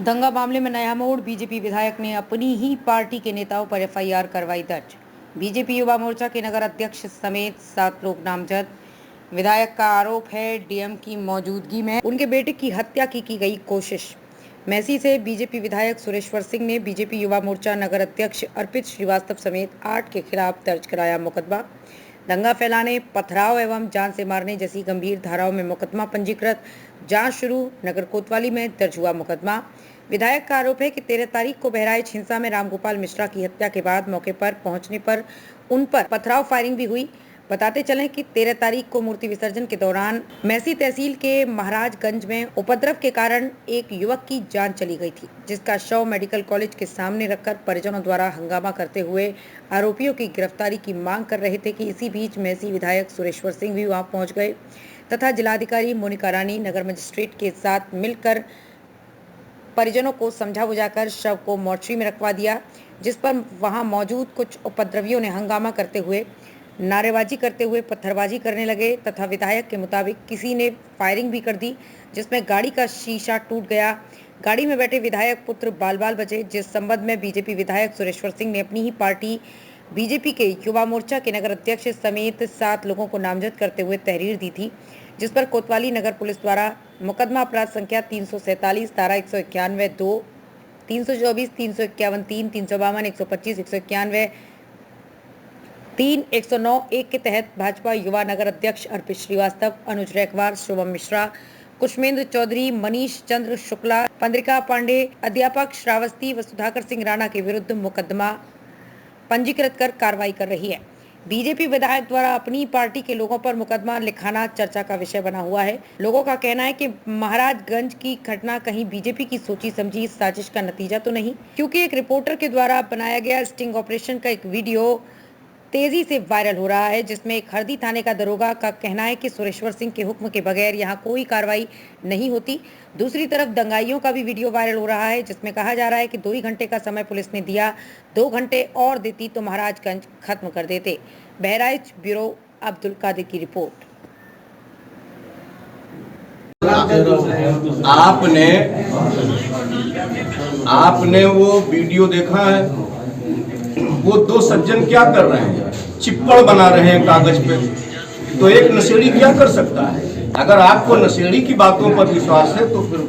दंगा मामले में नया मोड़, बीजेपी विधायक ने अपनी ही पार्टी के नेताओं पर एफआईआर करवाई दर्ज। बीजेपी युवा मोर्चा के नगर अध्यक्ष समेत 7 लोग नामजद। विधायक का आरोप है डीएम की मौजूदगी में उनके बेटे की हत्या की गई कोशिश। मैसी से बीजेपी विधायक सुरेश्वर सिंह ने बीजेपी युवा मोर्चा नगर अध्यक्ष अर्पित श्रीवास्तव समेत 8 के खिलाफ दर्ज कराया मुकदमा। दंगा फैलाने, पथराव एवं जान से मारने जैसी गंभीर धाराओं में मुकदमा पंजीकृत। जांच शुरू, नगर कोतवाली में दर्ज हुआ मुकदमा। विधायक का आरोप है कि 13 तारीख को बहराइच हिंसा में रामगोपाल मिश्रा की हत्या के बाद मौके पर पहुंचने पर उन पर पथराव फायरिंग भी हुई। बताते चलें कि 13 तारीख को मूर्ति विसर्जन के दौरान मैसी तहसील के महाराजगंज में उपद्रव के कारण एक युवक की जान चली गई थी, जिसका शव मेडिकल कॉलेज के सामने रखकर परिजनों द्वारा हंगामा करते हुए आरोपियों की गिरफ्तारी की मांग कर रहे थे कि इसी बीच मैसी विधायक सुरेश्वर सिंह भी वहां पहुंच गए तथा जिलाधिकारी मोनिका रानी नगर मजिस्ट्रेट के साथ मिलकर परिजनों को समझा बुझाकर शव को मोर्चरी में रखवा दिया, जिस पर वहां मौजूद कुछ उपद्रवियों ने हंगामा करते हुए, नारेबाजी करते हुए पत्थरबाजी करने लगे तथा विधायक के मुताबिक किसी ने फायरिंग भी कर दी, जिसमें गाड़ी का शीशा टूट गया। गाड़ी में बैठे विधायक पुत्र बाल बाल बचे, जिस संबंध में बीजेपी विधायक सुरेश्वर सिंह ने अपनी ही पार्टी बीजेपी के युवा मोर्चा के नगर अध्यक्ष समेत 7 लोगों को नामजद करते हुए तहरीर दी थी, जिस पर कोतवाली नगर पुलिस द्वारा मुकदमा अपराध संख्या 347 धारा 191(2), 324, 351, 3, 352, 125, 191, 3, 109, 1 के तहत भाजपा युवा नगर अध्यक्ष अर्पित श्रीवास्तव, अनुज रैकवार, शुभम मिश्रा, कुशमेंद्र चौधरी, मनीष चंद्र शुक्ला, पंद्रिका पांडे, अध्यापक श्रावस्ती व सुधाकर सिंह राणा के विरुद्ध मुकदमा पंजीकृत कर कार्रवाई कर रही है। बीजेपी विधायक द्वारा अपनी पार्टी के लोगों पर मुकदमा लिखाना चर्चा का विषय बना हुआ है। लोगों का कहना है कि महाराजगंज की घटना कहीं बीजेपी की सोची समझी साजिश का नतीजा तो नहीं, क्योंकि एक रिपोर्टर के द्वारा बनाया गया स्टिंग ऑपरेशन का एक वीडियो तेजी से वायरल हो रहा है, जिसमें एक हरदी थाने का दरोगा का कहना है कि सुरेश्वर सिंह के हुक्म के बगैर यहां कोई कार्रवाई नहीं होती। दूसरी तरफ दंगाइयों का भी वीडियो वायरल हो रहा है, जिसमें कहा जा रहा है कि 2 ही घंटे का समय पुलिस ने दिया, 2 घंटे और देती तो महाराजगंज खत्म कर देते। बहराइच ब्यूरो अब्दुल कादिर की रिपोर्ट। आपने वो वीडियो देखा है? वो 2 सज्जन क्या कर रहे हैं? चिप्पड़ बना रहे हैं कागज पे। तो एक नशेड़ी क्या कर सकता है? अगर आपको नशेड़ी की बातों पर विश्वास है तो फिर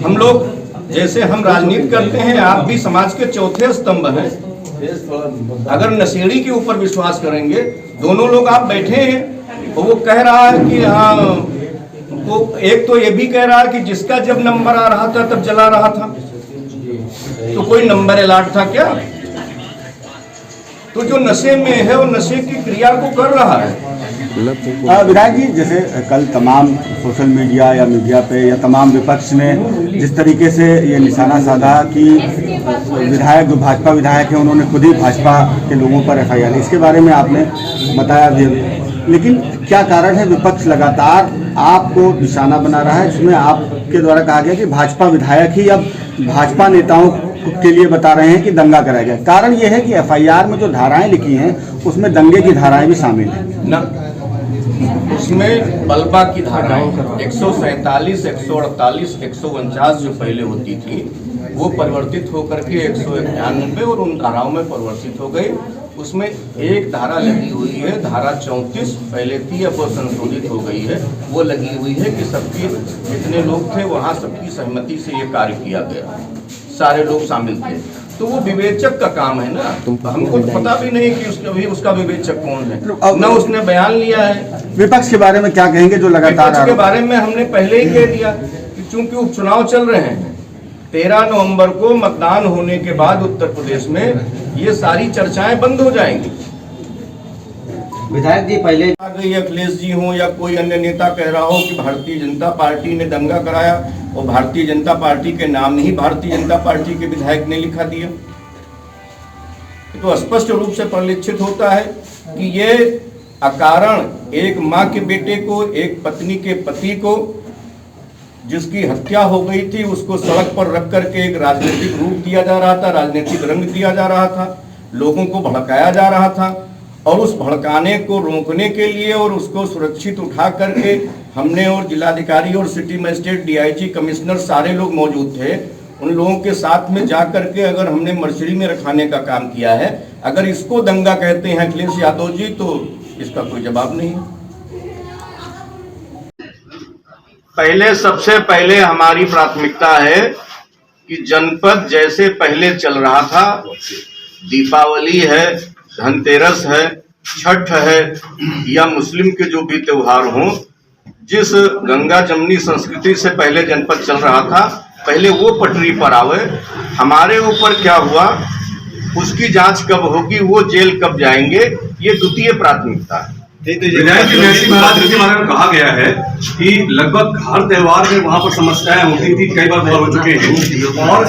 हम लोग जैसे हम राजनीति करते हैं, आप भी समाज के चौथे स्तंभ हैं। अगर नशेड़ी के ऊपर विश्वास करेंगे, दोनों लोग आप बैठे हैं, तो वो कह रहा है कि हाँ, वो एक तो ये भी कह रहा है कि जिसका जब नंबर आ रहा था तब जला रहा था, तो कोई नंबर अलॉट था क्या? तो जो नशे में है वो नशे की क्रिया को कर रहा है। विधायक जी, जैसे कल तमाम सोशल मीडिया या मीडिया पे या तमाम विपक्ष ने जिस तरीके से ये निशाना साधा कि विधायक जो भाजपा विधायक हैं उन्होंने खुद ही भाजपा के लोगों पर एफआईआर, इसके बारे में आपने बताया भी, लेकिन क्या कारण है विपक्ष लगातार आपको निशाना बना रहा है, जिसमें आपके द्वारा कहा गया कि भाजपा विधायक ही अब भाजपा नेताओं के लिए बता रहे हैं कि दंगा कराया गया? कारण यह है कि एफआईआर में जो धाराएं लिखी हैं उसमें दंगे की धाराएं भी शामिल हैं ना, उसमें बलबा की धाराएं 147, 148, 149 जो पहले होती थी वो परिवर्तित होकर के 191 और उन धाराओं में परिवर्तित हो गई। उसमें एक धारा लगी हुई है, धारा 34 पहले थी, अब वो संशोधित हो गई है। वो लगी हुई है कि सबकी जितने लोग थे वहाँ सबकी सहमति से ये कार्य किया गया, सारे लोग शामिल थे। तो वो विवेचक का काम है ना, हमको तो पता भी नहीं कि उसका विवेचक कौन है, न उसने बयान लिया है। विपक्ष के बारे में क्या कहेंगे जो लगातार? विपक्ष के बारे में हमने पहले ही कह दिया कि चूंकि उपचुनाव चल रहे हैं, 13 नवंबर को मतदान होने के बाद उत्तर प्रदेश में ये सारी चर्चाएं बंद हो जाएंगी। विधायक जी, पहले अखिलेश जी हो या कोई अन्य नेता कह रहा हो कि भारतीय जनता पार्टी ने दंगा कराया और भारतीय जनता पार्टी के नाम ही भारतीय जनता पार्टी के विधायक ने लिखा दिया, तो स्पष्ट रूप से परिलक्षित होता है कि ये अकारण एक माँ के बेटे को, एक पत्नी के पति को जिसकी हत्या हो गई थी, उसको सड़क पर रख करके एक राजनीतिक रूप दिया जा रहा था, राजनीतिक रंग दिया जा रहा था, लोगों को भड़काया जा रहा था। और उस भड़काने को रोकने के लिए और उसको सुरक्षित उठा करके हमने और जिलाधिकारी और सिटी मजिस्ट्रेट डीआईजी कमिश्नर सारे लोग मौजूद थे, उन लोगों के साथ में जा करके अगर हमने मर्चरी में रखाने का काम किया है। अगर इसको दंगा कहते हैं अखिलेश यादव जी, तो इसका कोई जवाब नहीं है। पहले सबसे पहले हमारी प्राथमिकता है कि जनपद जैसे पहले चल रहा था, दीपावली है, धनतेरस है, छठ है या मुस्लिम के जो भी त्योहार हों, जिस गंगा जमनी संस्कृति से पहले जनपद चल रहा था, पहले वो पटरी पर आवे। हमारे ऊपर क्या हुआ उसकी जांच कब होगी, वो जेल कब जाएंगे, ये द्वितीय प्राथमिकता है। विधायक जी, वैसी बात के बारे में कहा गया है कि लगभग हर त्योहार में वहां पर समस्याएं होती थी, कई बार हो चुके हैं और